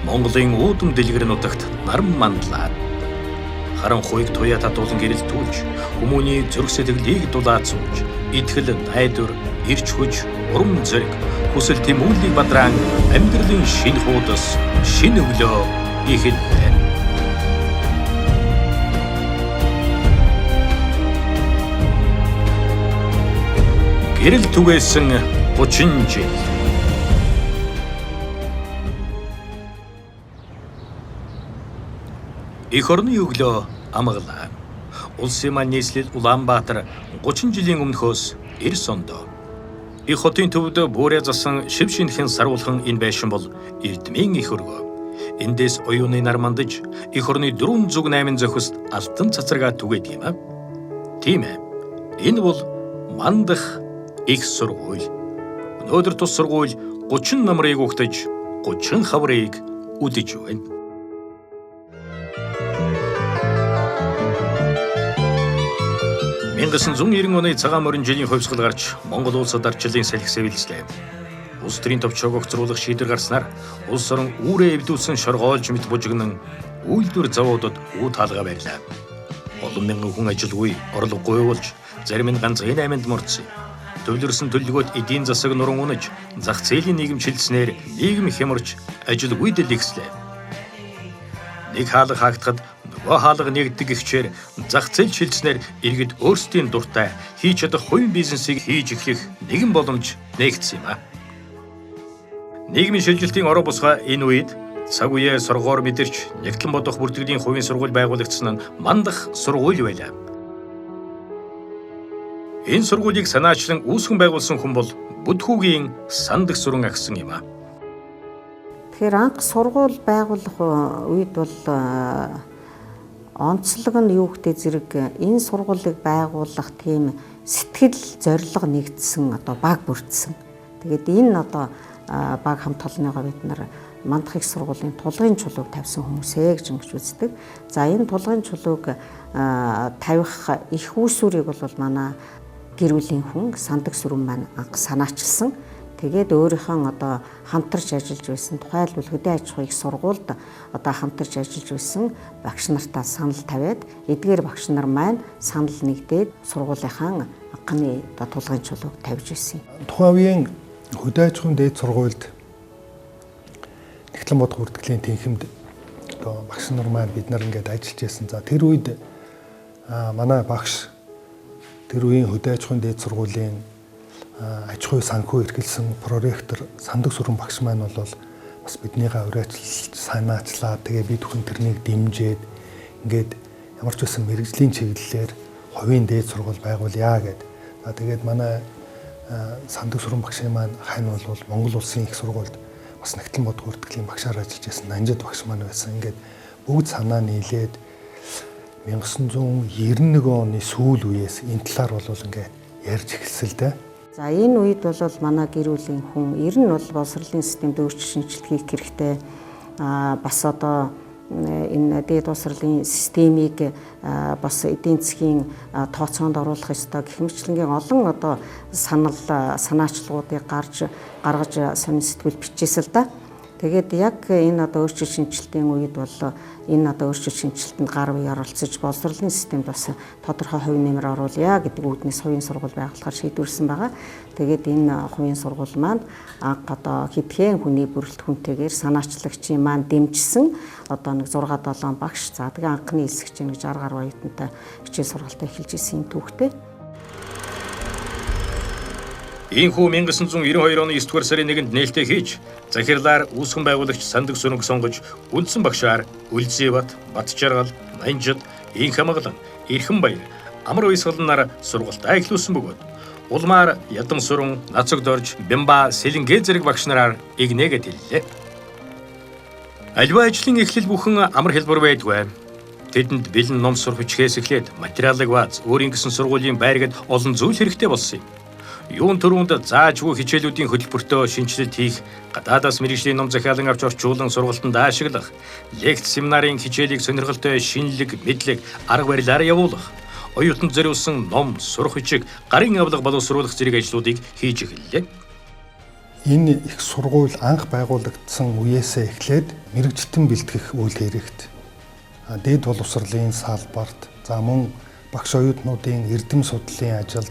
Монголын үүдэн дэлгэр нутагт наран мандлаа. Харан хуйг туяа татуулан гэрэлтүүлж, хүмүүний зүрх сэтгэлийг дулаад сууж, итгэл найдвар, ирч хүч, урам зориг, хүсэл тэмүүллийг бадраан амьдралын шинэ хуудас, шинэ өглөө ихэллээ. Гэрэл түгээсэн 30 жил. Эх орны өглөө амгалаа. Улсын маань нийслэл Улаанбаатар 30 жилийн өмнөхөөс эрс ондоо. Эх хотын төвд буурай засан шив шинхэн саруулхан энэ байшин бол эрдмийн эх өргөө. Эндээс оюуны нар мандаж эх орны 408 зохист алтан цацрагаа түгээд юм аа. Тийм ээ. Энэ бол мандах их сургууль. Өнөөдөр тус сургууль 30 намрыг угтаж 30 хаврыг үдэж байна. 1990 оны цагаан морин жилийн хувьсгал гарч Монгол улсад ардчлалын салхи сэвэлжлээ. Улс төрийн товчоог огцруулах шийдвэр гарснаар улс орон үүрээ эвдүүлсэн шоргоолж мэт бужигнан үйлдвэр завуудад үү таалга байлаа. Олон мянган хүн ажилгүй, орлогогүй болж зарим нь ганц энэ айманд мордсон. Төвлөрсөн төлөвлөгөөд эдийн засаг нуран унаж, зах зээлийн нийгэм шилжснээр нийгэм хямарч ажилгүй дэлгэслээ. Нэг хаалга хаагдахад нөгөө хаалга нэгдэг ихчээр зах зээл шилжснээр иргэд өөрсдийн дуртай хийж чадах хувийн бизнесийг хийж эхлэх нэгэн боломж нээгдсэн юм а. Нийгмийн шилжилтийн ороо босгоо энэ үед цаг үеэ сургуур мэдэрч нэгтлэн бодох бүртгэлийн хувийн сургууль байгуулагдсан нь мандах сургууль байлаа. Энэ сургуулийг санаачлан үүсгэн байгуулсан хүн бол Бүдхүүгийн Сандах Сүрэн агсан юм а. Тэгэхээр анх сургууль байгуулах үед бол онцлог нь юу гэдэг зэрэг энэ сургуулийг байгуулах тийм сэтгэл зорилго нэгдсэн одоо баг бүрдсэн. Тэгээд энэ одоо баг хамт олонныгоо бид нар мандах их сургуулийн тулгын чулууг тавьсан хүмүүсээ гэж ингэж үздэг. За энэ тулгын чулууг тавих их үүсвэрийг бол манай гэр бүлийн хүн Сандах Сүрэн маань анх санаачилсан. Тэгээд өөрийнхөө одоо хамтарч ажиллаж байсан тухайлбал хөдөө аж ахуйн их сургуульд одоо хамтарч ажиллаж байсан багш нартаа санал тавиад эдгээр багш нар маань санал нэгдээд сургуулийнхаа анхны одоо тулгын чулууг тавьж байсан. Тухайн үеийн хөдөө аж ахуйн дээд сургуульд нэгтлэн бодох бүртгэлийн тэнхимд одоо багш нар маань бид нар ингээд ажиллаж байсан. За тэр үед манай багш тэр үеийн хөдөө аж ахуйн дээд сургуулийн аж ахуй санхүү эрхэлсэн проректор Сандах Сүрэн багш маань бол бас биднийгээ урайчилж санаачлаа. Тэгээ бид хүн тэрнийг дэмжиж ингээд ямар ч байсан мэрэгжлийн чиглэлээр хувийн дээд сургууль байгуулъя гэд. За тэгээд манай Сандах Сүрэн багшийн маань хань бол Монгол улсын их сургуульд бас нэгтлэн бодох бүртгэлийн багшаар ажиллаж байсан Нанжид багш маань байсан. Ингээд бүгд санаа нийлээд 1991 оны сүүл үеэс энэ талаар бол ингээд ярьж эхэлсэн л дээ. За энэ үед бол манай гэр бүлийн хүн ер нь бол боловсролын системд өөрчлөлт шинжилгээ хийх хэрэгтэй. Бас одоо энэ дээд боловсролын системийг бас эдийн засгийн тооцоонд оруулах ёстой гэх мэтчлэнгийн олон одоо санаачлагуудыг гаргаж сонин сэтгүүл бичээсэл да. Тэгээд яг энэ одоо өөрчлөлт шинжилтийн үед бол энэ одоо өөрчлөлт шинжилтэнд гар бие оролцож боловсролын системд бас тодорхой хувь нэмэр оруулъя гэдэг үүднээс хувийн сургууль байгуулахар шийдвэрсэн байгаа. Тэгээд энэ хувийн сургууль маань анх одоо хэдхэн хүний бүрэлдэхүүнтэйгээр санаачлагчийн маань дэмжсэн одоо нэг 6-7 багш за тэгээ анхны хэсэгч гэж 60 гаруй оюутантай хичээл сургалтаа эхэлж исэн юм түүхтэй. Ийхүү 1992 оны 9 дугаар сарын 1-нд нээлттэй хийж, захирлаар үүсгэн байгуулагч Сандах Сүрэнг сонгож, үндсэн багшаар Үлзийбат, Батжаргал, Нанжид, Инхамгалан, Эрхэнбаяр, Амар Уйсгалнаар сургалтаа эхлүүлсэн бөгөөд Улмаар Ядам Сүрэн, Нацагдорж, Бямба, Сэлэнгэ зэрэг багш нараар игнэгээд хэллээ. Аливаа ажлын эхлэл бүхэн амар хэлбэр байдгүй. Тэдэнд бэлэн ном сурах хүчгээс эхлээд материалыг бааз, өөрийн гэсэн сургуулийн байргад олон зүйл хэрэгтэй болсон юм. Юун төрөнд заажгүй хичээлүүдийн хөтөлбөртөө шинжилэлт хийх, гадаадаас мэргэжлийн ном захиалан авч орчуулан сургалтанд ашиглах, лекц семинарын хичээлийг сонирхолтой шинэлэг, мэдлэг, арга барилаар явуулах, оюутанд зориулсан ном, сурах хүчийг гарын авлага боловсруулах зэрэг ажлуудыг хийж эхэллээ. Энэ их сургууль анх байгуулагдсан үеэсээ эхлээд мэрэгчлэн бэлтгэх үйл хэрэгт дээд боловсролын салбарт за мөн багш оюутнуудын эрдэм судлалын ажилд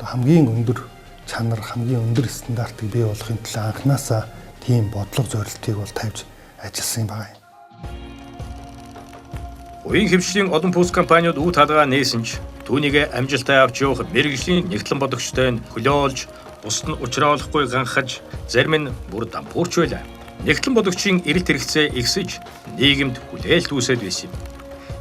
хамгийн өндөр чанар, хамгийн өндөр стандартыг бий болгохын тулд анхнаасаа тийм бодлого зорилтыг бол тавьж ажилласан юм байна. Уян хэмжлийн олон пүүс компаниуд үе талгаа нээсэн ч түүнийг амжилттай авч явах мэрэгжлийн нэгтлэн бодогчтой нь хөлөөлж, бусд нь учруулахгүй ганхаж, зарим нь бүр дампуурч байлаа. Нэгтлэн бодогчийн эрэлт хэрэгцээ ихсэж, нийгэмд хүлээлт үүсэж байсан юм.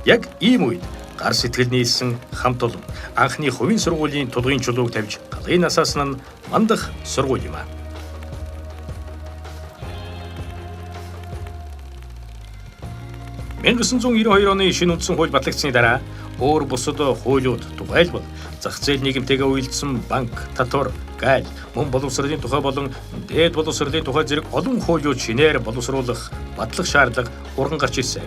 Яг ийм үед гар сэтгэл нийлсэн хамт олон анхны хувийн сургуулийн тулгын чулууг тавьж галын насаас нь мандах сургууль юм аа. (1992) оны шинэ үндсэн хууль батлагдсаны дараа өөр бусад хуулиуд тухайлбал зах зээл нийгэмтэйгээ уялдсан банк, татвар, гайл, мөн боловсролын тухай болон дээд боловсролын тухай зэрэг олон хуулиуд шинээр боловсруулах, батлах шаардлага урган гарч ирсэн.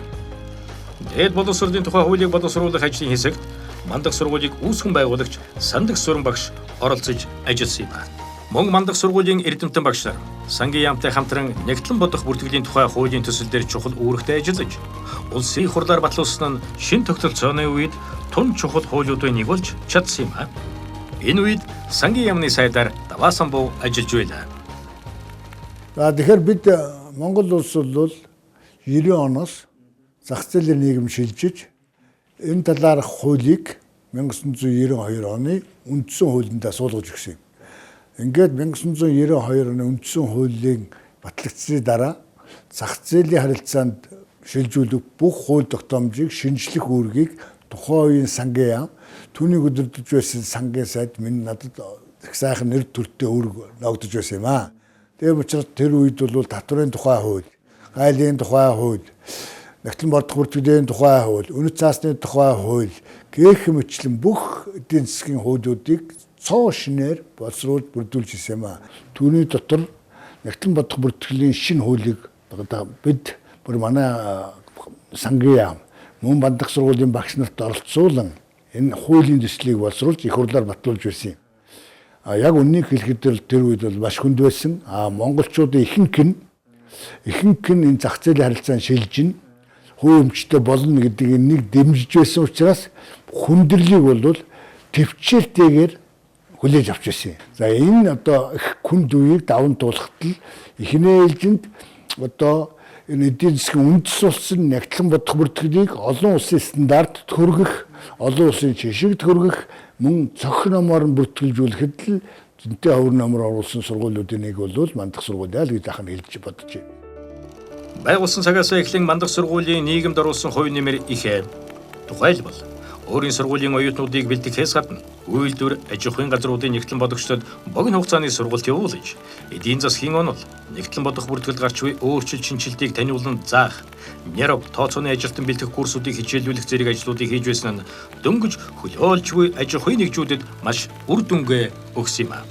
Дээд боловсролын тухай хуулийг боловсруулах ажлын хэсэгт мандах сургуулийг үүсгэн байгуулагч Сандах Сүрэн багш оролцож ажилласан юм байна. Мөн мандах сургуулийн эрдэмтэн багш нар сангийн яамтай хамтран нэгтлэн бодох бүртгэлийн тухай хуулийн төсөл дээр чухал үүрэгтэй ажиллаж, улсын хурлаар батлуулсан нь шин тогтолцооны үед тун чухал хуулиудыг нэг болж чадсан юм аа. Энэ үед сангийн яамны сайдаар даваасан буу ажиллаж байлаа. За тэгэхээр бид Монгол улс бол 90 оноос зах зээлийн нийгэм шилжиж энэ талаарх хуулийг 1992 оны үндсэн хуулиндаа суулгаж өгсөн юм. Ингээд 1992 оны үндсэн хуулийн батлагдсны дараа зах зээлийн харилцаанд шилжүүлэх бүх хууль тогтоомжийг шинжлэх үүргийг тухайн үеийн сангийн яам түүнийг өдөрдөж байсан сангийн сайд минь надад их сайхан нэр төртөө үүрэг ногдож байсан юм аа. Тийм учраас тэр үед бол татварын тухай хууль, гайлын тухай хууль, нэгтлэн бодох бүртгэлийн тухай хууль, үнэт цаасны тухай хууль гэх мэтлэн бүх эдийн засгийн хуулиудыг цоо шинээр боловсруулж бүрдүүлж ирсэн юм аа. Түүний дотор нэгтлэн бодох бүртгэлийн шинэ хуулийг бид бүр манай сангийн яам мөн мандах сургуулийн багш нарт оролцуулан энэ хуулийн төслийг боловсруулж их хурлаар батлуулж байсан юм. Яг үннийг хэлэхэд тэр үед бол маш хүнд байсан. Монголчуудын ихэнх нь энэ зах зээлийн харилцаанд шилжин хувь өмчтэй болно гэдгийг нэг дэмжиж байсан учраас хүндрэлийг бол төвчээртэйгээр хүлээж авч байсан. За энэ одоо их хүнд үеийг даван туулахад эхний ээлжинд одоо энэ эдийн засгийн үндэс улсын нэгтлэн бодох бүртгэлийг олон улсын стандартд хүргэх, олон улсын жишгт хүргэх, мөн цохих номоор нь бүртгэлжүүлэхэд л зөнтэй ховор номоор оруулсан сургуулиудын нэг бол мандах сургуулиа л гэж ахын хэлж бодож байна. Байгуулсан цагаас эхлэн мандах сургуулийн нийгэмд оруулсан хувь нэмэр ихэ. Тухайлбал өөрийн сургуулийн оюутнуудыг бэлтгэхээс гадна үйлдвэр, аж ахуйн газруудын нэгтлэн бодогчдод богино хугацааны сургалт явуулж, эдийн засгийн онол, нэгтлэн бодох бүртгэл гарч буй өөрчлөлт шинжилтийг таниулан заах, нэрв тооцооны ажилтан бэлтгэх курсуудыг хичээллүүлэх зэрэг ажлуудыг хийж байсан нь дөнгөж хөлөөлж буй аж ахуйн нэгжүүдэд маш үр дүнгээ өгсөн юм аа.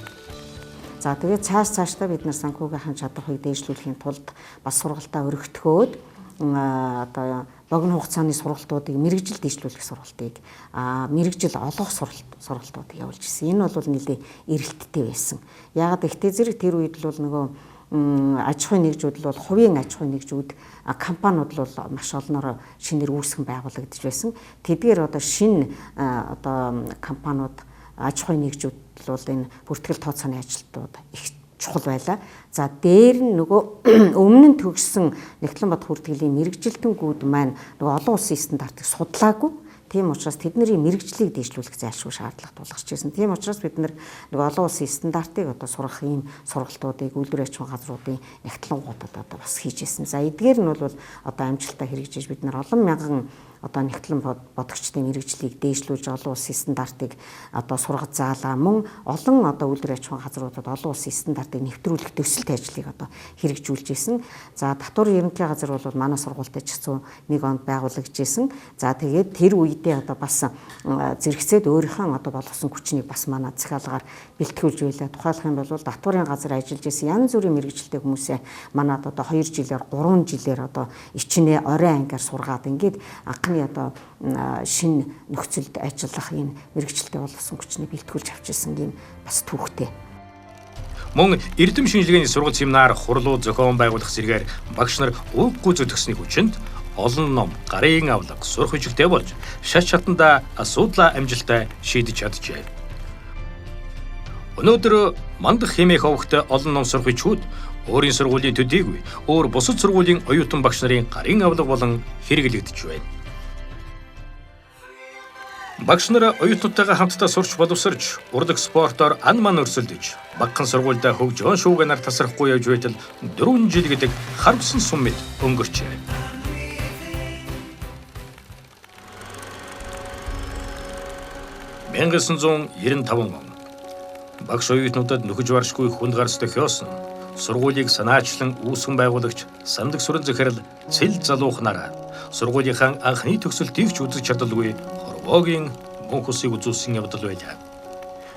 За тэгээд цаашдаа бид нар санхүүгийн чадварыг дээшлүүлэхийн тулд бас сургалтаа өргөтгөөд одоо богино хугацааны сургалтуудыг мэрэгжил дээшлүүлэх сургалтыг мэрэгжил олгох сургалтуудыг явуулж ирсэн. Энэ бол нэлээд эрэлттэй байсан. Яагаад гэвэл зэрэг тэр үед л нөгөө аж ахуйн нэгжүүд л бол хувийн аж ахуйн нэгжүүд компаниуд бол маш олноор шинээр үүсгэн байгуулагдаж байсан. Тэдгээр одоо шинэ одоо компаниуд аж ахуйн нэгжүүд бол энэ бүртгэл тооцооны ажилтнууд их чухал байлаа. За дээр нь нөгөө өмнө нь төгссөн нэгтлэн бодох бүртгэлийн мэрэгжилтэнгүүд маань нөгөө олон улсын стандартыг судлаагүй. Тийм учраас тэдний мэрэгжлийг дээшлүүлэх зайлшгүй шаардлага тулгарч ирсэн. Тийм учраас бид нар нөгөө олон улсын стандартыг одоо сурах ийм сургалтуудыг үйлдвэр аж ахуйн газруудын нэгтлэнгуудад одоо бас хийж ирсэн. За эдгээр нь бол одоо амжилттай хэрэгжиж бид нар олон мянган одоо нэгтлэн бодогчдын мэрэгжлийг дээшлүүлж олон улсын стандартыг одоо сургаж заалаа. Мөн олон одоо үйлдвэр аж ахуйн газруудад олон улсын стандартыг нэвтрүүлэх төсөлт ажлыг одоо хэрэгжүүлж ирсэн. За татвар ерөнхий газар бол манай сургуультай ч гэсэн 1 онд байгуулагдж ирсэн. За тэгээд тэр үедээ одоо бас зэрэгцээд өөрийнхөө одоо болгосон хүчнийг бас манай захиалгаар бэлтгүүлж байлаа. Тухайлах юм бол татварын газар ажиллаж ирсэн янз бүрийн мэрэгжилтэй хүмүүсээ манад одоо 2 жилээр 3 жилээр одоо ичнээ орой ангиар сургаад ингээд одоо шинэ нөхцөлд ажиллах энэ мэрэгчлээ болсон хүчний бэлтгүүлж авч ирсэн юм бас түүхтэй. Мөн эрдэм шинжилгээний сургалт семинар хурлууд зохион байгуулах зэргээр багш нар ууггүй зүтгэсний хүчинд олон ном, гарын авлага, сурах хүчтэй болж шат шатанда асуудлаа амжилттай шийдэж чаджээ. Өнөөдөр мандах хэмээх овогт олон ном сурах хүчүүд өөрийн сургуулийн төдийгүй өөр бусад сургуулийн оюутан багш нарын гарын авлага болон хэрэглэгдэж байна. Багш нар оюутнуудтайгаа хамтдаа сурч боловсрч, урлаг спортоор ан ман өрсөлдөж, багахан сургуультай хөгжөөн шуугийнаар тасрахгүй явж байтал 4 жил гэдэг харвсан сум мэд өнгөрчээ. 1995 он багш оюутнуудад нөхөж баршгүй хүнд гарц тохиосон сургуулийг санаачлан үүсгэн байгуулагч Сандаг сүрэн захирал Цэл залуухнараа сургуулийнхаа анхны төгсөлтийг ч үзэж чадалгүй хорвоогийн мөнх усыг үзүүлсэн явдал байлаа.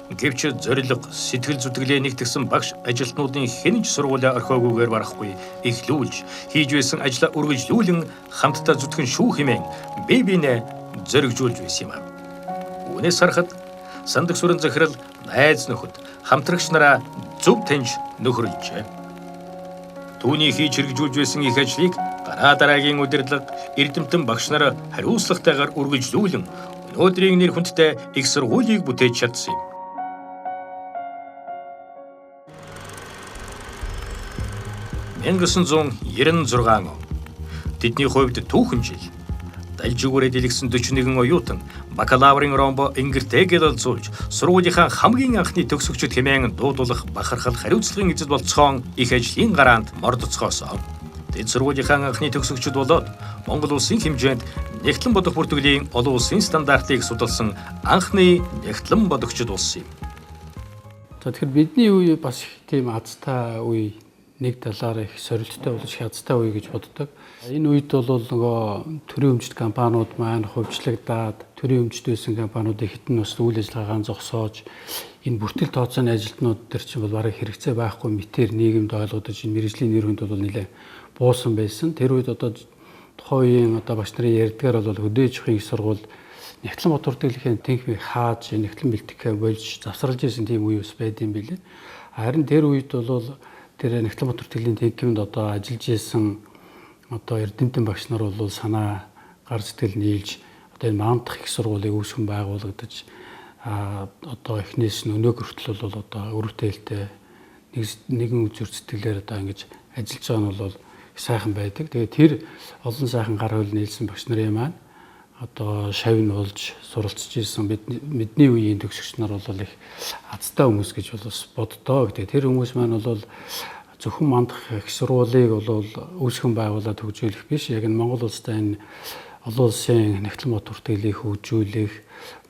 Гэвч зориг, сэтгэл зүтгэлээ нэгтгэсэн багш ажилтнуудын хэн ч сургуулиа орхиогүйгээр барахгүй эхлүүлж хийж байсан ажлаа үргэлжлүүлэн хамтдаа зүтгэн шүү хэмээн бие биенээ зоригжуулж байсан юм а. Үүнээс харахад Сандаг сүрэн захирал найз нөхөд хамтрагч нараа зөв таньж нөхөрлөжээ. Түүний хийж хэрэгжүүлж байсан их ажлыг дараа дараагийн удирдлага эрдэмтэн багш нар хариуцлагатайгаар үргэлжлүүлэн өнөөдрийн нэр хүндтэй их сургуулийг бүтээж чадсан юм. (1996 он) тэдний хувьд түүхэн жил далжигүрээ дэлгэсэн 41 оюутан бакалаврын ромбо ингэртэйгээр олзуулж сургуулийнхаа хамгийн анхны төгсөгчд хэмээн дуудуулах бахархал хариуцлагын эзэд болцоон их ажлын гараанд мордоцгоосоо. Тэд сургуулийнхаа анхны төгсөгчд болоод Монгол улсын хэмжээнд нэгтлэн бодох бүртгэлийн олон улсын стандартыг судалсан анхны нэгтлэн бодогчд болсон юм. За тэгэхээр бидний үе бас тийм азтай үе, нэг талаараа их сорилттой болж хязтай үе гэж боддог. Энэ үед бол нөгөө төрийн өмчт компаниуд маань хувьчлагдаад төрийн өмчт байсан компаниудыг хитэн бас үйл ажиллагаагаа зогсоож энэ бүртгэл тооцооны ажилтнууд төр чинь бол бараг хэрэгцээ байхгүй мэтэр нийгэмд ойлгодож энэ мэргэжлийн нэр хүнд бол нэлээд буусан байсан. Тэр үед одоо тухайн үеийн багш нарын ярьдгаар бол хөдөөж их сургууль нэгтлэн бод бүртгэлийнхээ тэнхмийг хааж нэгтлэн бэлтгэхээ болж завсарлаж исэн тийм үе ус байдсан билээ. Харин тэр үед бол тэр нэгтлэн бод бүртгэлийн тэнхимд одоо ажиллаж исэн одоо эрдэмтэн багш нар бол санаа гар сэтгэл нийлж одоо энэ мандах их сургуулийг үүсгэн байгуулагдаж одоо эхнээс нь өнөөг хүртэл бол одоо өрөвдөлтөй нэгэн үзүр сэтгэлээр одоо ингэж ажиллаж байгаа нь бол их сайхан байдаг. Тэгээд тэр олон сайхан гар хөл нийлсэн багш нарын маань одоо шавь нь болж суралцж ирсэн бидний үеийн төгсөгч нар бол их азтай хүмүүс гэж бол боддоо. Тэгээд тэр хүмүүс маань бол зөвхөн мандах их сургуулийг бол үүсгэн байгуулаад хөгжүүлэх биш. Яг энэ Монгол улстай энэ олон улсын нэгтлэн бод бүртгэлийг хөгжүүлэх,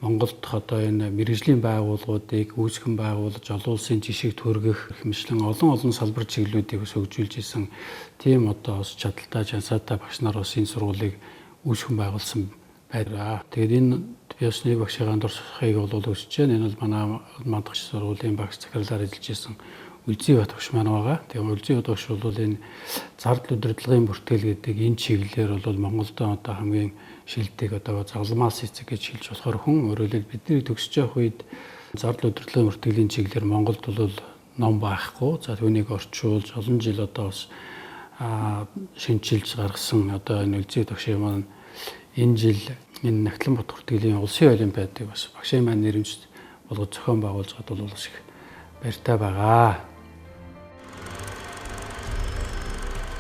Монголд одоо энэ мэргэжлийн байгууллагуудыг үүсгэн байгуулж олон улсын жишгийг төргөх хэмжлэн олон салбар чиглэлүүдийг хөгжүүлж исэн тийм одоо чадaltaй чансаатай багш нар бас энэ сургуулийг үүсгэн байгуулсан байна. Тэгээд энэ би бас нэг багшийн дурсахыг бол өсөж байна. Энэ бол манай мандагч сургуулийн багш захирлаар ажиллаж исэн Үлзий бат багш маань байгаа. Тэгээд Үлзий бат багш бол энэ зардал удирдлагын бүртгэл гэдэг энэ чиглэлээр бол Монголд одоо хамгийн шилдэг одоо загламаас эцэг гэж хэлж болохоор хүн өөрөөр бидний төгсөж явах үед зардал удирдлагын бүртгэлийн чиглэлээр Монголд бол ном байхгүй. За түүнийг орчуулж олон жил одоо бас шинжилж гаргасан одоо энэ Үлзий багшийн маань энэ жил энэ нэгтлэн бод бүртгэлийн улсын олимпиадыг бас багшийн маань нэрэмжт болгож зохион байгуулж гад бол бас их баяртай байгаа.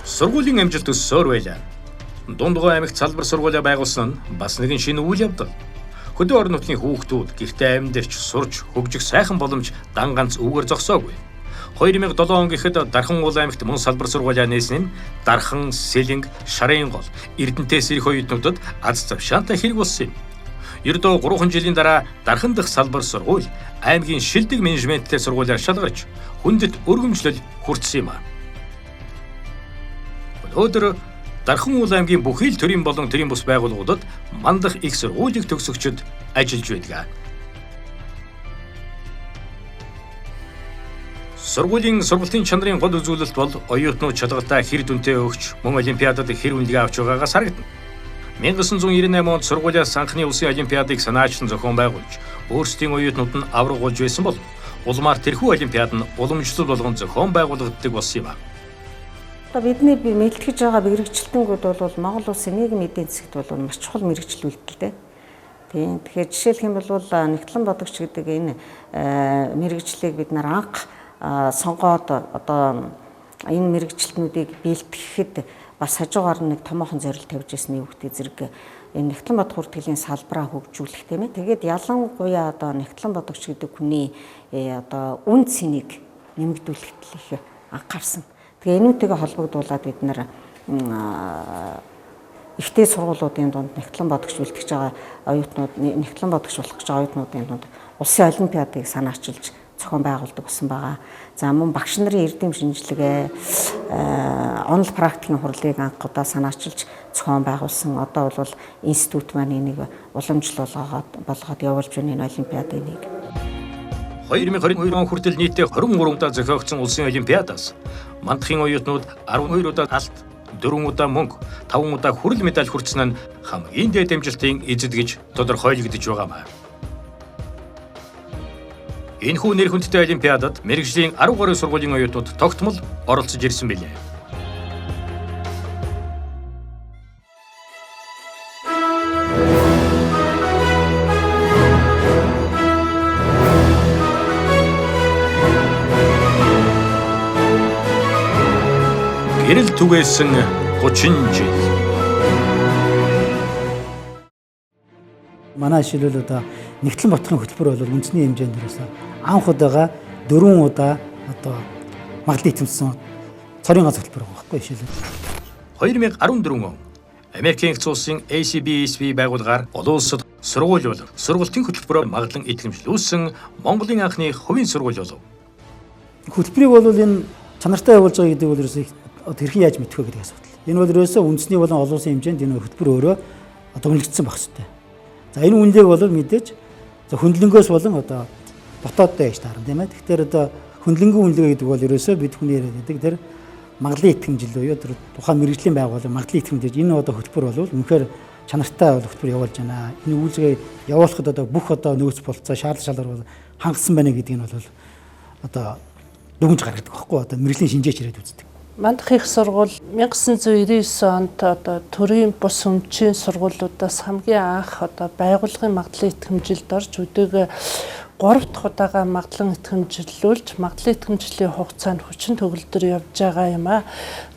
Сургуулийн амжилт өссөөр байлаа. Дундгой аймагт салбар сургуулиа байгуулсан нь бас нэгэн шинэ үйл явдал. Хөдөө орон нутгийн хүүхдүүд гэртээ амьдарч сурч хөгжих сайхан боломж дан ганц үүгээр зогсоогүй. 2007 он гэхэд Дархан уул аймагт мөн салбар сургуулиа нээсэн нь Дархан, Сэлэнг, Шарын гол, Эрдэнэтэс ирэх оюутнуудад аз завшаантай хэрэг болсон юм. Ердөө 3 жилийн дараа Дархан дахь салбар сургууль аймгийн шилдэг менежменттэй сургуулиар шалгарч хүндэт өргөмжлөл хүртсэн юм а. Өнөөдөр Дархан уул аймгийн бүхий л төрийн болон төрийн бус байгууллагуудад мандах их сургуулийг төгсөгчд ажиллаж байдаг. Сургуулийн сургалтын чанарын гол үзүүлэлт бол оюутнууд шалгалтаа хэр дүнтэй өгч мөн олимпиадад хэр үнэлгээ авч байгаагаас харагдана. 1998 онд сургуулиас анхны улсын олимпиадыг санаачлан зохион байгуулж өөрсдийн оюутнууд нь аврагуулж байсан бол Улмаар тэрхүү олимпиад нь уламжлал болгон зохион байгуулагддаг болсон юм а. Одоо бидний мэдтгэж байгаа мэрэгчлэлтэнгүүд бол Монгол улсын нийгмийн эдийн засгт бол маш чухал мэрэгжил үйлдэлтэй. Тийм. Тэгэхээр жишээлх юм бол нэгтлэн бодогч гэдэг энэ мэрэгжлийг бид нар анх сонгоод одоо энэ мэрэгчлэтнүүдийг бэлтгэхэд бас хажуугаар нэг томоохон зорилт тавьж ирсэн үүхтэй зэрэг энэ нэгтлэн бодох хүртгэлийн салбараа хөгжүүлэх тийм ээ. Тэгээд ялангуяа одоо нэгтлэн бодогч гэдэг хүний одоо үн цэнийг нэмэгдүүлэхэд их анхаарсан. Тэгээ энүүтэйгээ холбогдуулаад бид нар ихтэй сургуулиудын дунд нэгтлэн бодогч бэлтгэж байгаа оюутнууд нэгтлэн бодогч болох гэж байгаа оюутнуудын дунд улсын олимпиадыг санаачилж зохион байгуулдаг болсон байгаа. За мөн багш нарын эрдэм шинжилгээ онол практикийн хурлыг анх удаа санаачилж зохион байгуулсан. Одоо бол институт маань энийг уламжлал болгоод явуулж байна энэ олимпиадын нэг. 2022 он хүртэл нийтдээ 23 удаа зохиогдсон улсын олимпиадаас мандахын оюутнууд 12 удаа алт, 4 удаа мөнгө, 5 удаа хүрэл медаль хүртсэн нь хамгийн дээд амжилтын эзэд гэж тодорхойлогдож байгаамаа. Энэхүү нэр хүндтэй олимпиадад мэрэгжлийн 10 гаруй сургуулийн оюутнууд тогтмол оролцож ирсэн билээ. Гэрэл түгээсэн 30 жил. Манай жишээлбэл одоо нэгтлэн бодохын хөтөлбөр бол үндэсний хэмжээнд дээрээс анх удаага 4 удаа одоо магадлал эзэмсэн цорын ганц хөтөлбөр байгаа байхгүй жишээлбэл 2014 он Америкийн нэгдсэн улсын ACBSB байгууллагаар олон улсад сургууль болон сургалтын хөтөлбөрөөр магадлан итгэмжлүүлсэн Монголын анхны хувийн сургууль болов. хөтөлбөрийг бол энэ чанартай явуулж байгаа гэдэг бол ерөөсөө хэрхэн яаж мэдэх вэ гэдэг асуудал. Энэ бол ерөөсөө үндэсний болон олон улсын хэмжээнд энэ хөтөлбөр өөрөө домлогдсон байх хэрэгтэй. За энэ үнэлгээг бол мэдээж хөндлөнгөөс болон одоо дотооддоо яаж таарна тийм ээ. Тэгэхээр одоо хөндлөнгөө үнэлгээ гэдэг бол ерөөсөө бид хүний яриад байдаг тэр магадлалын итгэмжил буюу тэр тухайн мэрэгжлийн байгууллага магадлалын итгэмжил энэ одоо хөтөлбөр бол үнэхээр чанартай хөтөлбөр явуулж байна. Энэ үйлчгээ явуулахад одоо бүх одоо нөөц болцоо шаардлага шалгар бол хангасан байна гэдгийг нь бол одоо дүгнж гаргадаг байхгүй одоо мэрэгжлийн шинжээч ирээд үздэг. Мандах их сургууль 1999 онд одоо төрийн бус өмчийн сургуулиудаас хамгийн анх одоо байгууллагын магадлалын итгэмжилд орж өдөөгөө 3 дахь удаага магадлан итгэмжлүүлж магадлалын итгэмжлийн хугацаанд хүчин төгөлдөр явж байгаа юм а.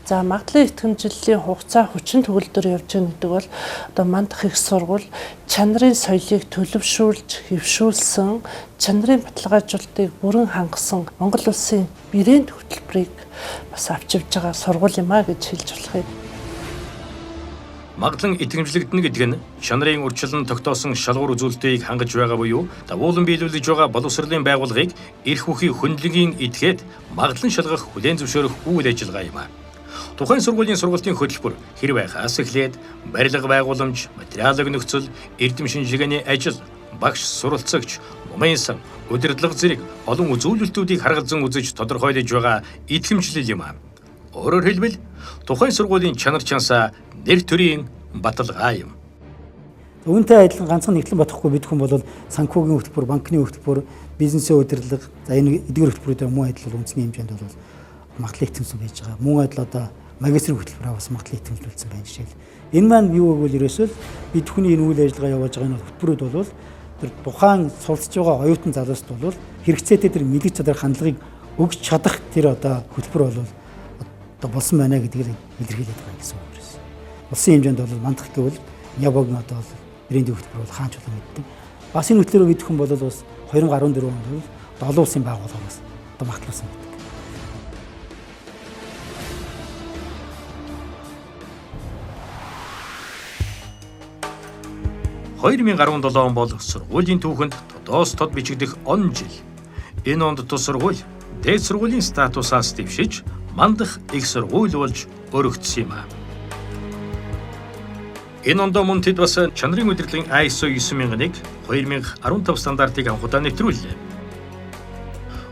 За магадлалын итгэмжлийн хугацаа хүчин төгөлдөр явж байгаа гэдэг бол одоо мандах их сургууль чанарын соёлыг төлөвшүүлж хэвшүүлсэн чанарын баталгаажуулалтыг бүрэн хангасан Монгол улсын брэнд хөтөлбөрийг бас авч явж байгаа сургууль юм а гэж хэлж болох юм. Магадлан итгэмжлэгдэнэ гэдэг нь чанарын урьдчилан тогтоосон шалгуур үзүүлэлтийг хангаж байгаа буюу дагуулan биелүүлж байгаа боловсролын байгууллагыг эрх үхий хөндлөгийн этгээд магадлан шалгах хүлээн зөвшөөрөх үйл ажиллагаа юм а. Тухайн сургуулийн сургалтын хөтөлбөр хэрэг байхаас эхлээд барилга байгууламж, материалын нөхцөл, эрдэм шинжилгээний ажил, багш суралцагч, нумын сан, удирдлага зэрэг олон үзүүлэлтүүдийг харгалзан үзэж тодорхойлож байгаа итгэмжлэл юм а. Өөрөөр хэлбэл тухайн сургуулийн чанар чансаа нэр төрийн баталгаа юм. Үүнтэй адилхан ганцхан нэгтлэн бодохгүй бид хүн бол санхүүгийн хөтөлбөр, банкны хөтөлбөр, бизнесийн удирдлага, за энэ эдгээр хөтөлбөрүүдээ мөн адил үндэсний хэмжээнд бол магадлалын итгэмжлүүлсэн байж байгаа. Мөн адил одоо магистрийн хөтөлбөрөө бас магадлалын итгэмжлүүлсэн байна жишээл. Энэ маань юу гэвэл ерөөсөө бид хүний энэ үйл ажиллагаа явуулж байгаа энэ хөтөлбөрүүд бол тэр тухайн суралцж байгаа оюутан залууст бол хэрэгцээтэй тэр мэдгэж чадах хандлагыг өгч чадах тэр одоо хөтөлбөр бол одоо болсон байна гэдгийг илэрхийлээд байгаа гэсэн үг юм. Улсын хэмжээнд бол мандах гэвэл Нябогийн одоо брендинг хөтөлбөр бол хаанч болон мэддэг. Бас энэ хөтөлбөрөөр бид хүн бол бас 2014 онд бол 7 улсын байгууллагаас одоо багтлуулсан байдаг. (2017) он бол сургуулийн түүхэнд тодоос тод бичигдэх он жил. Энэ онд тус сургууль дээд сургуулийн статусаас дэвшиж мандах их сургууль болж өргөцсөн юм а. Энэ онд мөн тэд бас чанарын удирдлагын ISO 9001 2015 стандартыг анхудаа нэвтрүүллээ.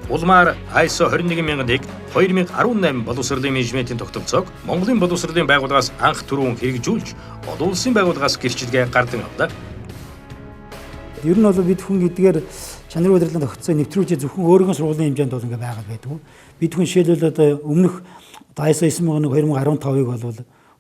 Улмаар ISO 21001 2018 боловсролын менежментийн тогтолцоог Монголын боловсролын байгууллагаас анх түрүүн хэрэгжүүлж, олон улсын байгууллагаас гэрчилгээ гардан авлаа. Ер нь бол бид хүн гэдгээр чанарын удирдлагын тогтцоо нэвтрүүлж зөвхөн өөрийнхөө сургуулийн хэмжээнд бол ингээ байгаад байдаг. Бид хүн жишээлбэл одоо өмнөх ISO 9001 2015-ыг бол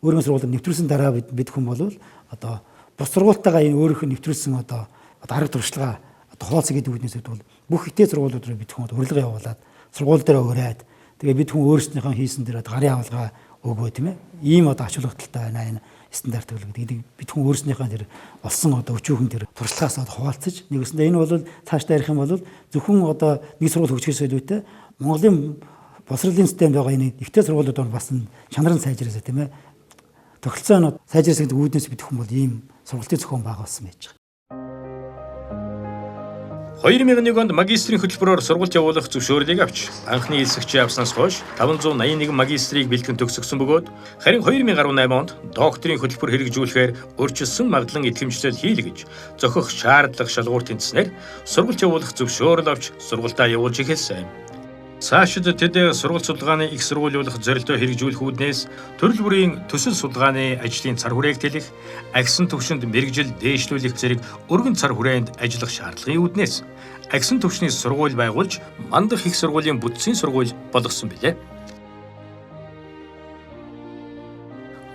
өөрийнхөө сургуулиуд нэвтрүүлсэн дараа бид хүн бол одоо бус сургуультайгаа энэ өөрийнхөө нэвтрүүлсэн одоо арга туршлага хуваалцах гэдэг үгнээс бол бүх ихтэй сургуулиуд руу бид хүн урилга явуулаад сургууль дээр өрөөд тэгээ бид хүн өөрсдийнхөө хийсэн дээр гарын авалгаа өгөө тийм ээ. Ийм одоо ач холбогдолтой байна энэ стандарт төлөв гэдэг. Бид хүн өөрснийхөө тэр олсон одоо өчүүхэн тэр туршлагаас хуваалцаж нэгсэндээ энэ бол цаашдаа ярих юм бол зөвхөн одоо нэг сургууль хөгжихөөс илүүтэй Монголын боловсролын системд байгаа энэ ихтэй сургуулиуд бол бас чанар нь сайжирсаа тийм ээ. Тогтолцоо нь сайжирсаа гэдэг үүднээс бид хүн бол ийм сургалтын зохион байгуулсан байж байгаа. 2001 онд магистрийн хөтөлбөрөөр сургалт явуулах зөвшөөрлийг авч анхны хэлсэгчээ авснаас хойш 581 магистрийг бэлтгэн төгсгсөн бөгөөд харин 2018 онд докторийн хөтөлбөр хэрэгжүүлэхээр урьдчилсан магадлан итгэмжлэл хийлгэж зохих шаардлага шалгуур тэнцснээр сургалт явуулах зөвшөөрөл авч сургалтаа явуулж эхэлсэн. Цаашид тэд сургалт судалгааны их сургуулиулах зорилтоо хэрэгжүүлэх үүднээс төрөл бүрийн төсөл судалгааны ажлын цар хүрээг тэлэх, агсан түвшинд мэрэгжил дээшлүүлэх зэрэг өргөн цар хүрээнд ажиллах шаардлагын үүднээс агсан түвшний сургууль байгуулж мандах их сургуулийн бүтцийн сургууль болгосон билээ.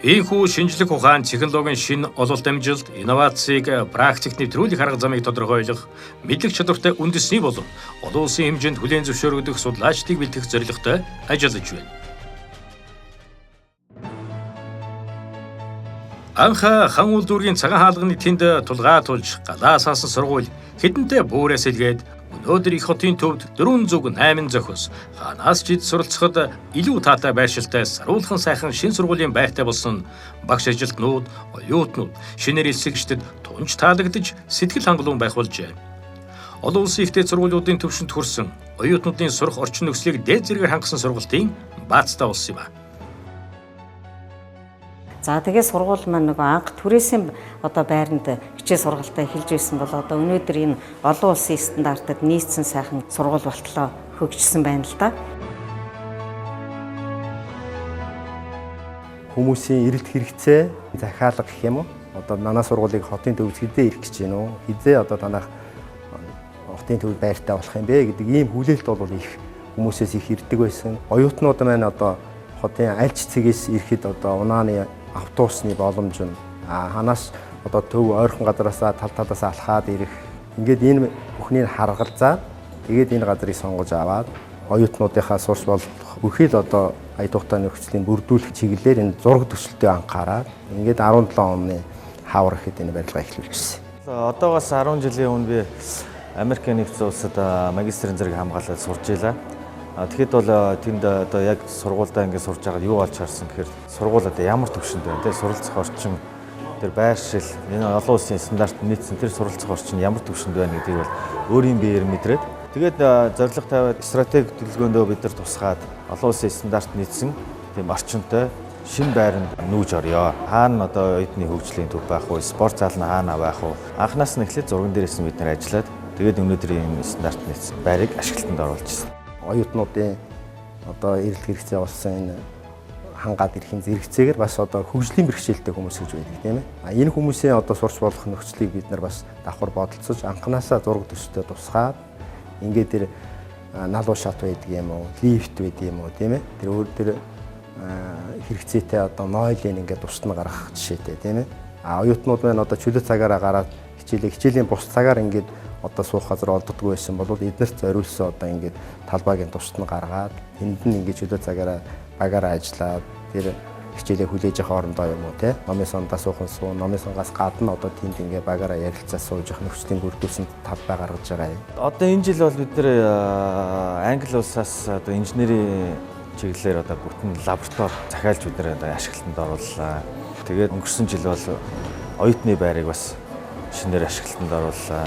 Ийхүү шинжлэх ухаан, технологийн шинэ ололт амжилт, инновацийг практикт нэвтрүүлэх арга замыг тодорхойлох, мэдлэг чадвартай үндэсний болон олон улсын хэмжээнд хүлээн зөвшөөрөгдөх судлаачдыг бэлтгэх зорилготой ажиллаж байна. Анх хан үйлдвэрийн цагаан хаалганы тэнд тулгаатулж галаа саасан сургууль хэдэнтэй буурээс илгээд өнөөдөр их хотын төвд 408 зохиос хаанаас ч ид суралцахад илүү таатай байршилтай саруулхан сайхан шин сургуулийн байртай болсон багш ажилтнууд, оюутнууд, шинээр элсэгчдэд тунж таалагдж сэтгэл хангалуун байх болжээ. Олон улсын ихтэй сургуулиудын төвшөнд хүрсэн оюутнуудын сурах орчин нөхцөлийг дээд зэрэгээр хангасан сургалтын баацтай болсон юм а. За тэгээ сургууль маань нөгөө анх түрээсийн одоо байранд хичээл сургалтаа эхэлж байсан бол одоо өнөөдөр энэ олон улсын стандартад нийцсэн сайхан сургууль болтлоо хөгжсөн байна л да. Хүмүүсийн эрэлт хэрэгцээ захиалга гэх юм уу? Одоо манай сургуулийг хотын төвд хизээ ирэх гэж байна уу? Хизээ одоо танах хотын төвд байртай болох юм бэ гэдэг ийм хүлээлт бол их хүмүүсээс их ирдэг байсан. Оюутнууд маань одоо хотын аль ч цэгээс ирэхэд одоо унааны автобусны боломж нь ханаас одоо төв ойрхон газараасаа тал талаасаа алхаад ирэх. Ингээд энэ бүхнийг харгалзаад тэгээд энэ газрыг сонгож аваад оюутнуудынхаа сурч болох бүхэл одоо ая тухтааны нөхцөлийг бүрдүүлэх чиглэлээр энэ зураг төсөлтөд анхаараад ингээд 17 оны хавар гэхэд энэ барилгаа эхлүүлжсэн. Одоогоос 10 жилийн өмнө би Америкийн нэгдсэн улсад магистрийн зэрэг хамгаалаад сурж илаа. Тэгэхэд бол тэнд одоо яг сургуультай ингээд сурж байгаад юу олж харсан гэхээр сургууль одоо ямар төвшөнд байна те суралцах орчин тэр байршил энэ олон улсын стандарт нийцсэн тэр суралцах орчин ямар төвшөнд байна гэдгийг бол өөрийн биеэр мэдрээд тэгээд зорилго тавиад стратеги төлөвлөгөөндөө бид нар тусгаад олон улсын стандарт нийцсэн тийм орчинтой шинэ байранд нүүж орё. Хаана одоо оюутны хөгжлийн төв байх уу, спорт зал нь хаана байх уу? Анхнаас нь эхлээд зурган дээрээс нь бид нар ажиллаад тэгээд өнөөдрийн стандарт нийцсэн байрыг ашиглалтанд оруулж ирсэн. Оюутнуудын одоо эрэлт хэрэгцээ болсон энэ хангаад ирэх зэрэгцээгээр бас одоо хөгжлийн бэрхшээлтэй хүмүүс гэж байдаг тийм ээ. Энэ хүмүүсийн одоо сурч болох нөхцөлийг бид нар бас давхар бодолцож анханасаа зураг төсөлтөд тусгаад ингээд тэр налуу шат байдаг юм уу, лифт байдаг юм уу тийм ээ. Тэр өөр тэр хэрэгцээтэй одоо нойлын ингээд тусад нь гаргах жишээтэй тийм ээ. Оюутнууд маань одоо чөлөө цагаараа гараад хичээлийн бус цагаар ингээд одоо суух газар олддоггүй байсан бол эднэрт зориулсан одоо ингээд талбайгийн тусад нь гаргаад энд нь ингээд чөлөө цагаараа багаараа ажиллаад тэр хичээлээ хүлээж авах орондоо юм уу те номын сондоо суухан суу номын сонгоос гадна одоо тэнд ингээд багаараа ярилцаа сууж явах нөхцөлийн бүрдүүлсэн талбай гаргаж байгаа юм. Одоо энэ жил бол бид нэр Англи улсаас одоо инженерийн чиглэлээр одоо бүтэн лаборатори захиалж бид нэр одоо ашиглалтанд орууллаа. Тэгээд өнгөрсөн жил бол оюутны байрыг бас шинээр ашиглалтанд орууллаа.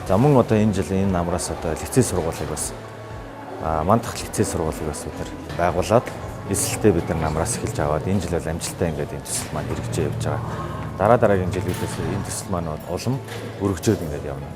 За мөн одоо энэ жил энэ намраас одоо лицей сургуулийг бас мандах лицей сургуулийг бас бид нар байгуулад эсэлтээ бид нар намраас эхэлж аваад энэ жил бол амжилттай ингээд энэ төсөл маань хэрэгжиж явж байгаа. Дараагийн жилүүдээс энэ төсөл маань улам өргөжөөд ингээд явна.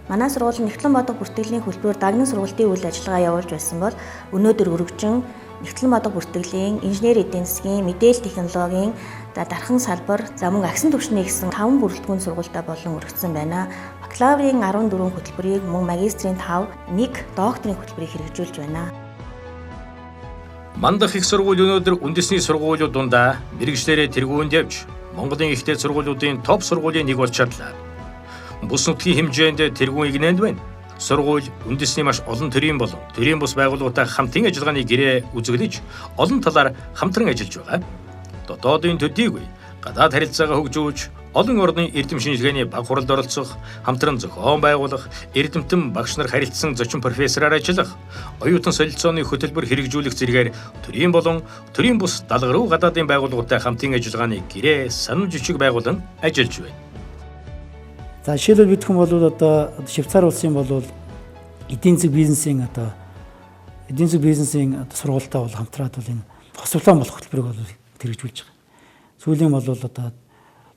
Манай сургууль Нэгтлэн Баатар бүртгэлийн хөтөлбөрөөр дагнын сургалтын үйл ажиллагаа явуулж байсан бол өнөөдөр өргөжин нэгтлэн бодог бүртгэлийн, инженери эдийн засгийн, мэдээлэл технологийн дархан салбар, за мөн агсан түвшний гэсэн 5 бүрэлдэхүүн сургуультай болон өргөцсөн байна. Бакалаврын 14 хөтөлбөрийг мөн магистрийн 5, 1 докторийн хөтөлбөрийг хэрэгжүүлж байна. Мандах их сургууль өнөөдөр үндэсний сургуулиуд дундаа мэрэгчлэрээ тэргуунд явж Монголын ихтэй сургуулиудын топ сургуулийн нэг болж чадлаа. Бус нутгийн хэмжээнд тэргуун игнэнд байна. Сургууль үндэсний маш олон төрлийн болон төрийн бус байгууллагатай хамтын ажиллагааны гэрээ үзэглэж олон талаар хамтран ажиллаж байгаа. Дотоодын төдийгүй гадаад харилцаагаа хөгжүүлж олон орны эрдэм шинжилгээний баг хуралд оролцох, хамтран зохион байгуулах, эрдэмтэн багш нар харилцсан зочин профессораар ажиллах, оюутан солилцооны хөтөлбөр хэрэгжүүлэх зэргээр төрийн болон төрийн бус даалга руу гадаадын байгууллагатай хамтын ажиллагааны гэрээ санам жижиг байгуулан ажиллаж байна. За жишээлбэл бид хүн бол одоо Швейцар улсын бол эдийн засаг бизнесийн сургуультай бол хамтраад бол энэ бос диплом болох хөтөлбөрийг бол хэрэгжүүлж байгаа. Сүүлийн бол одоо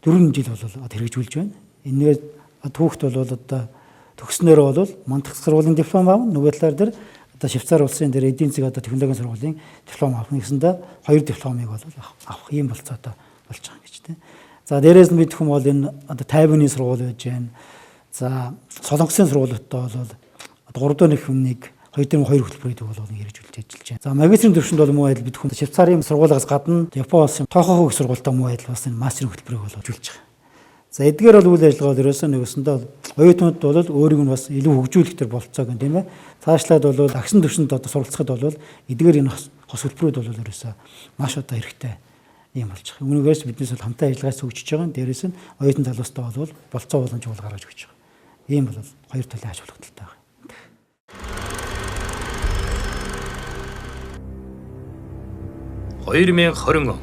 4 жил бол хэрэгжүүлж байна. Энэгээр түүхт бол одоо төгснөөр бол мандах сургуулийн диплом авна. Нөгөө талаар дээр одоо Швейцар улсын дээр эдийн засаг одоо технологийн сургуулийн диплом авах нэгсэндээ 2 дипломыг бол авах юм болцоо одоо болж байгаа гэж тийм. За дээрээс нь бид хүм бол энэ одоо тайваны сургууль байж байна. За солонгосын сургуулиудтай бол одоо 3.1 2.2 хөтөлбөрийг бол хэрэгжүүлж ажиллаж байна. За магистрийн төвшөнд бол муу адил бид хүм Швейцарын сургуулиас гадна Япон улсын Тохохо их сургуультай муу адил бас энэ мастерын хөтөлбөрийг бол ажиллаж байгаа. За эдгээр бол үйл ажиллагаа ерөөсөө нэгсэндээ оюутнууд бол өөрийг нь бас илүү хөгжүүлэх төр болцоог юм тийм ээ. Цаашлаад бол агсан төвшөнд одоо суралцахад бол эдгээр энэ хос хөтөлбөрүүд бол ерөөсөө маш одоо хэрэгтэй юм болж байгаа. Үүнээс биднээс бол хамтаа ажиллагаас хөгжиж байгаа. Дээрээс нь оюутан залуустай бол болцоо боломж бол гаргаж өгч байгаа. Ийм бол хоёр талын ач холбогдолтой байна. 2020 он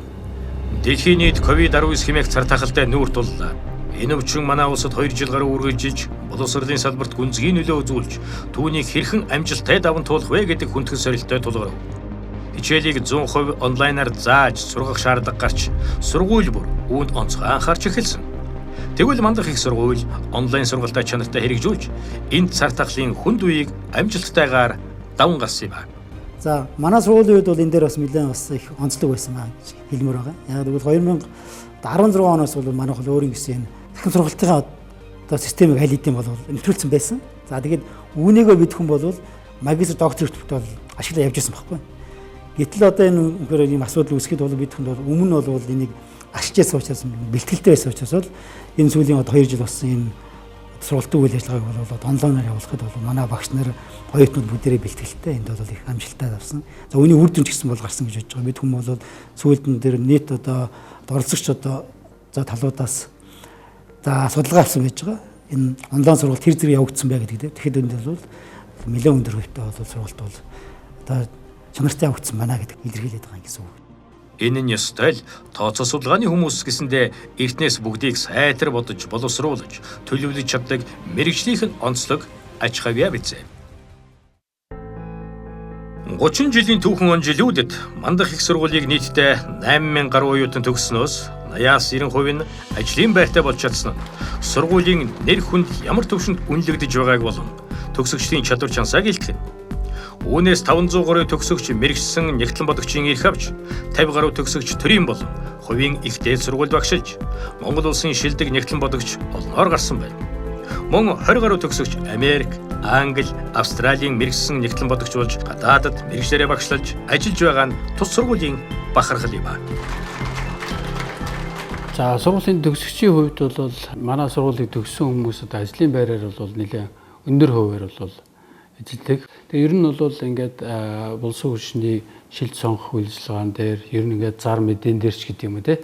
дэлхийн нийт COVID-19 хэмээх цар тахалтай нүүр туллаа. Энэ өвчин манай улсад 2 жил гаруй үргэлжилж, боловсролын салбарт гүнзгий нөлөө үзүүлж, түүнийг хэрхэн амжилттай даван туулах вэ гэдэг хүндхэн сорилттой тулгарав. Хичээлийг 100% онлайнаар зааж сургах шаардлага гарч, сургууль бүр үүнд онцгой анхаарч эхэлсэн. Тэгвэл мандах их сургууль онлайн сургалтаа чанартай хэрэгжүүлж, энэ цар тахлын хүнд үеийг амжилттайгаар даван гарсан юм аа. За манай сургуулийн үед бол энэ дээр бас нэлээд бас их онцлог байсан маа гэж хэлмээр байгаа. Яг гэвэл 2016 оноос бол манайх бол өөрийн гэсэн дахин сургалтын одоо системийг аль хэдийн бол нэвтрүүлсэн байсан. За тэгээд үүнийгөө бид хүн бол магистр доктор хөтөлбөрт бол ашиглаж явж байсан байхгүй. Гэтэл одоо энэ үнээр ийм асуудал үүсгэхэд бол бид хүн бол өмнө бол энийг ашиглаж суучаас бэлтгэлтэй байсан учраас бол энэ сүүлийн одоо 2 жил болсон энэ сургалтын үйл ажиллагааг бол онлайнаар явуулахад бол манай багш нар оюутнууд бүгдээрээ бэлтгэлтэй энд бол их амжилттай авсан. За үүний үр дүн ч гэсэн бол гарсан гэж бодож байгаа. Бид хүмүүс бол сүүлдэн дээр нийт одоо оролцогч одоо за талуудаас за судалгаа авсан байж байгаа. Энэ онлайн сургалт тэр зэрэг явагдсан бай гэдэг. Тэгэхэд энэ бол нэлээд өндөр хувьтай бол сургалт бол одоо чанартай явагдсан байна гэдэг илэрхийлээд байгаа юм гэсэн үг. Энэ нь ёстой л тооцоо судалгааны хүмүүс гэсэндээ эртнээс бүгдийг сайтар бодож боловсруулж төлөвлөж чаддаг мэрэгжлийнх нь онцлог аж хавьяа бизээ. 30 жилийн түүхэн он жилүүдэд мандах их сургуулийг нийтдээ 8000 гаруй оюутан төгссөнөөс 80-90% нь ажлын байртай болж чадсан нь сургуулийн нэр хүнд ямар төвшөнд үнэлэгдэж байгааг болон төгсөгчдийн чадвар чансааг илтгэн. Үүнээс 500 гаруй төгсөгч мэрэгчсэн нэгтлэн бодогчийн эрх авч 50 гаруй төгсөгч төрийн болон хувийн их дээд сургуульд багшилж Монгол улсын шилдэг нэгтлэн бодогч олноор гарсан байна. Мөн 20 гаруй төгсөгч Америк, Англи, Австралийн мэрэгчсэн нэгтлэн бодогч болж гадаадад мэрэгчлэрээ багшлаж ажиллаж байгаа нь тус сургуулийн бахархал юм аа. За сургуулийн төгсөгчийн хувьд бол манай сургуулийг төгссөн хүмүүсд ажлын байраар бол нэлээд өндөр хувиар бол ажилладаг. Тэгээ ер нь бол ингээд булсан хүчний шилд сонгох үйлчилгаан дээр ер нь ингээд зар мэдэн дээр ч гэдэг юм уу те.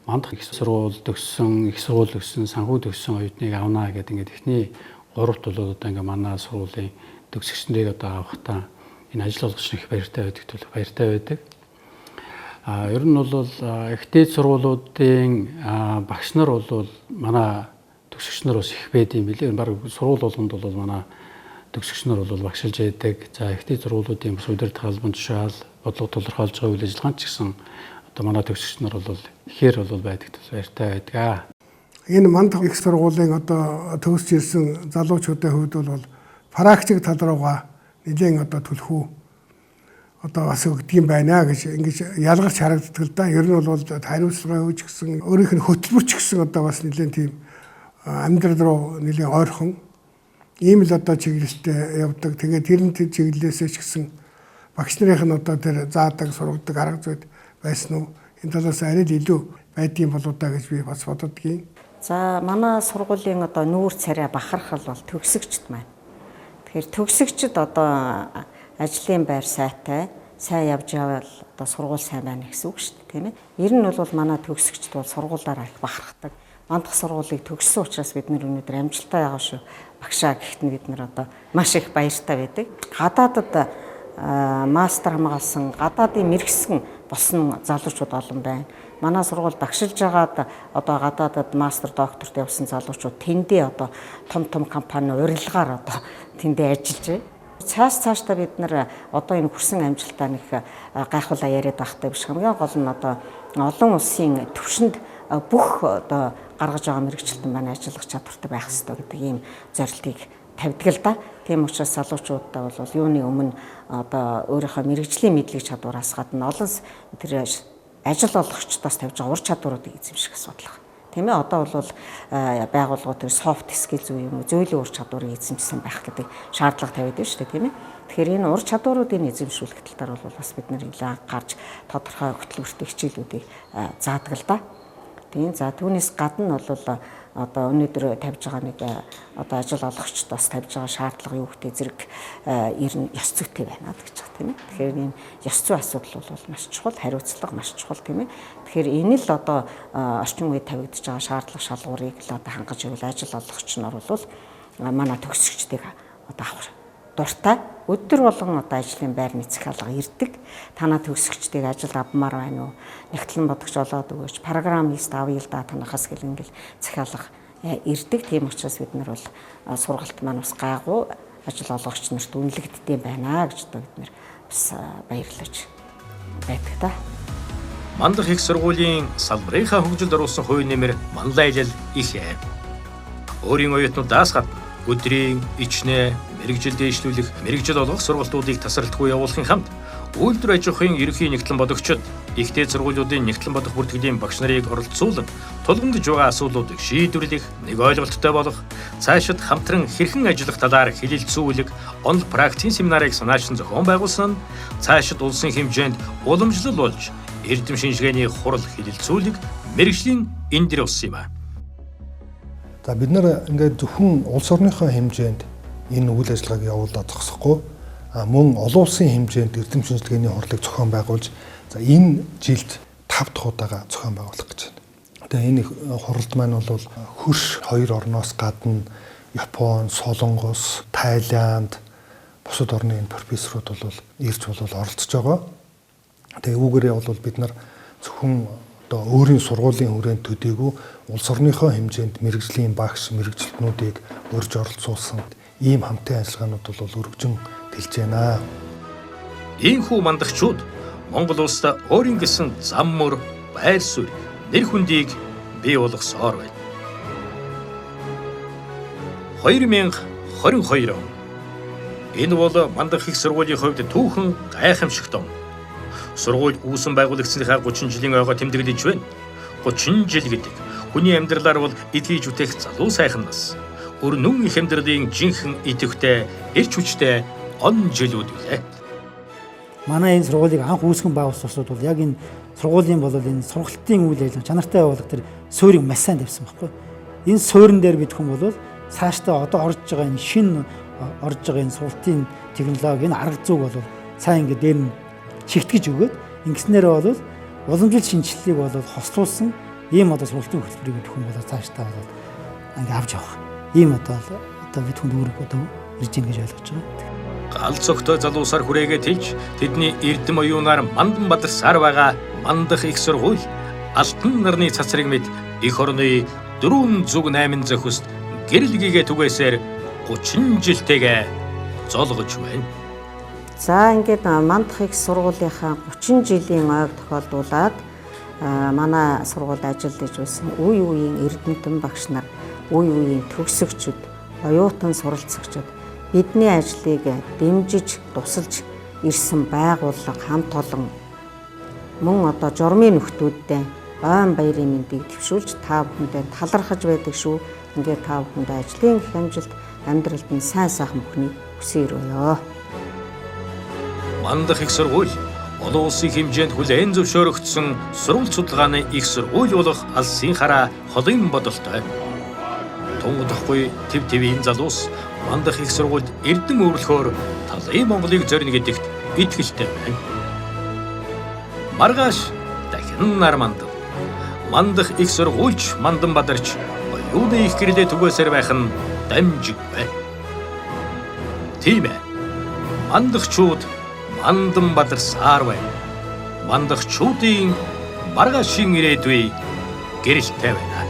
Мандах их сургууль төгссөн, санхүү төгссөн оюутныг авнаа гэдэг ингээд эхний 3-т бол одоо ингээд манай сургуулийн төгсөгчдийг одоо авахтаа энэ ажил олгогч их баяртай байдаг тул баяртай байдаг. Ер нь бол их дээд сургуулиудын багш нар бол манай төгсөгч нар бас их байд юм билээ. Бараг сургууль болгонд бол манай төгсөгч нар бол багшилж байдаг. За их дээд сургуулиудын бас удирдах албан тушаал, бодлого тодорхойлж байгаа үйл ажиллагаанд ч гэсэн одоо манай төгсөгч нар бол ихээр бол байдаг тул баяртай байдаг. Энэ мандах их сургуулийн одоо төгсж ирсэн залуучуудын хувьд бол практик тал руугаа нэлээд одоо түлхүү одоо бас өгдөг юм байна гэж ингэж ялгарч харагддаг л да. Ер нь бол хариуцлага өгч гэсэн өөрийнх нь хөтөлбөрч гэсэн одоо бас нэлээд тийм амьдрал руу нэлээд ойрхон ийм л одоо чиглэлтэй явдаг. Тэгээд тэрэн чиглэлээсээ ч гэсэн багш нарын нь одоо тэр заадаг, сургадаг арга зүйд байсан уу? Энэ талаас арай л илүү байдгийн болоо да гэж би бас боддгийн. За манай сургуулийн одоо нүүр царай бахархал бол төгсөгчд маань. Тэгэхээр төгсөгчд одоо ажлын байр сайтай, сайн явж явал одоо сургууль сайн байна гэсэн үг шүү дээ, тийм ээ. Ер нь бол манай төгсөгчд бол сургуулаараа их бахархдаг. Мандах сургуулийг төгссөн учраас бид нэр өнөөдөр амжилттай байгаа шүү. Багшаа гэхэд нь бид нар одоо маш их баяртай байдаг. Гадаадад мастер хамгаалсан, гадаадын мэргэсэн болсон залуучууд олон байна. Манай сургууль багшилж байгаад одоо гадаадад мастер докторт явсан залуучууд тэндээ одоо том компани урилгаар одоо тэндээ ажиллаж байна. Цаашдаа бид нар одоо энэ хүрсэн амжилтаа нэг гайхуулаа яриад байхтай биш. Хамгийн гол нь одоо олон улсын төвшөнд бүх одоо гаргаж байгаа мэрэгчлэн маань ажиллах чадвартай байх хэрэгтэй гэдэг ийм зорилтыг тавьдаг л да. Тийм учраас залуучуудаа бол юуны өмнө одоо өөрийнхөө мэрэгжлийн мэдлэг чадвараас гадна олон тэр ажил олгогчдоос тавьж байгаа ур чадваруудыг эзэмших асуудал. Тийм ээ, одоо бол байгууллагууд тэр soft skill зүй юм уу, зөүлийн ур чадварыг эзэмшсэн байх гэдэг шаардлага тавиад байна шүү дээ, тийм ээ. Тэгэхээр энэ ур чадваруудыг эзэмшүүлэх талаар бол бас бид нэр нэлээд гарч тодорхой хөтөлбөртэй хичээлүүдийг заадаг л да. Тийм. За түүнээс гадна бол одоо өнөөдөр тавьж байгаа нэг одоо ажил олгогчдоос тавьж байгаа шаардлага юу гэдэг зэрэг ер нь ёс зүйтэй байна гэж байгаа тийм ээ. Тэгэхээр энэ ёс зүй асуудал бол маш чухал, хариуцлага маш чухал тийм ээ. Тэгэхээр энэ л одоо орчин үед тавигдж байгаа шаардлага шалгуурыг л одоо хангаж ивэл ажил олгогч нар бол манай төгсөгчдийг одоо авах дуртай. Өдөр болгон одоо ажлын байрны захиалга ирдэг. Танаа төгсөгчдийг ажилд авмаар байна уу? Нэгтлэн бодогч олоод өгөөч. Програм лист авъя л да танахаас гэл ингээл захиалга ирдэг. Тийм учраас бид нар бол сургалт маань бас гайгүй ажил олгогч нарт үнэлэгддэг байна гэж одоо бид нар бас баярлаж байдаг та. Мандах их сургуулийн салбарынхаа хөгжилд оруулсан хувь нэмэр манлайлал их юм. Өөрийн оюутнуудаас гадна өдрийн ичнэ мэрэгжил дэвшлүүлэх, мэрэгжил олгох сургалтуудыг тасралтгүй явуулахын хамт үйлдвэр аж ахуйн ерөнхий нэгтлэн бодогчид, ихтэй сургуулиудын нэгтлэн бодох бүртгэлийн багш нарыг оролцуулан тулгамдж байгаа асуудлуудыг шийдвэрлэх, нэг ойлголттой болох, цаашид хамтран хэрхэн ажиллах талаар хэлэлцүүлэг, онл практикийн семинарыг санаачсан зохион байгуулсан нь цаашид улсын хэмжээнд уламжлал болж эрдэм шинжилгээний хурал хэлэлцүүлэг мэрэгжлийн энэ дээр болсон юм а. За бид нар ингээд зөвхөн улс орныхоо хэмжээнд энэ үйл ажиллагааг явуулаад зогсохгүй мөн олон улсын хэмжээнд эрдэм шинжилгээний хурлыг зохион байгуулж за энэ жилд 5 дахь удаага зохион байгуулах гэж байна. Тэгээ энэ хуралд маань бол хөрш 2 орноос гадна Япон, Солонгос, Тайланд бусад орны энэ профессорууд бол ирж оролцож байгаа. Тэгээ үүгээрээ бол бид нар зөвхөн одоо өөрийн сургуулийн хүрээнд төдийгүй улс орныхоо хэмжээнд мэрэгжлийн багш мэрэгчлэтнүүдийг урьж оролцуулсан ийм хамтын ажиллагаанууд бол өргөжин тэлж байна. Ийхүү мандагчууд Монгол улсад өөрийн гэсэн зам мөр, байр суурь, нэр хүндийг бий болгосоор байна. 2022 он. Энэ бол мандах их сургуулийн хувьд түүхэн гайхамшигт он. Сургууль үүсэн байгуулагдсаныхаа 30 жилийн ойгоо тэмдэглэж байна. 30 жил гэдэг хүний амьдралаар бол эдгийж үтэх залуу сайхан нас. Өрнөн их амьдралын жинхэнэ идэвхтэй, эрч хүчтэй он жилүүд үлээ. Манай энэ сургуулийг анх үүсгэн байгуулсууд бол яг энэ сургуулийн болол энэ сургалтын үйл ажиллагаа чанартай явуулах тэр суурийг маш сайн тавьсан байхгүй. Энэ суурин дээр бид хүн бол цаашдаа одоо орж байгаа энэ шинэ орж байгаа энэ сургалтын технологи энэ арга зүйг бол сайн ингээд дээр нь шигтгэж өгөөд ингэснээрээ бол уламжлалт шинжилгээг бол хослуулсан ийм одоо сургалтын хөтөлбөрийг бид хүн бол цаашдаа бол ингээд авч явах. Ийм одоо бид хүн үүрэг одоо ирж ийн гэж ойлгож байгаа. Галз өгтөө залуусаар хүрээгээ тэлж тэдний эрдэм оюунаар мандан бадарсаар байгаа мандах их сургууль алтан нарны цацраг мэд эх орны 408 зохиост гэрэлгийгээ түгээсээр 30 жилтэйгээ золгож байна. За ингээд мандах их сургуулийнхаа 30 жилийн ойг тохиолдуулаад манай сургуульд ажиллаж байсан үе үеийн эрдэмтэн багш нар, үе үеийн төгсөгчд, оюутан суралцагчид бидний ажлыг дэмжиж, тусалж ирсэн байгууллага хамт олон мөн одоо журмын нөхдүүдтэй ойн баярын мэндийг төвшүүлж та бүхэндээ талархаж байдаг шүү. Ингээд та бүхэндээ ажлын их амжилт, амьдралд нь сайн сайхан бүхнийг хүсээрөөё. Мандах их сургууль олон улсын хэмжээнд хүлээн зөвшөөрөгдсөн сурвалж судалгааны их сургууль болох алсын хараа холын бодолтой. Тунгадахгүй төв твийн залуус мандах их сургуульд эрдэн өөрлөхөөр талын Монголыг зорино гэдэгт итгэлтэй байна. Маргааш дахин нар мандан. Мандах их сургуульч мандан бадарч оюуны их гэрлээ түгээсээр байх нь дамжиггүй. Тийм ээ. Мандахчууд мандан бадарсаар байна. Мандахчуудын маргаашийн ирээдүй гэрэлтэй байна.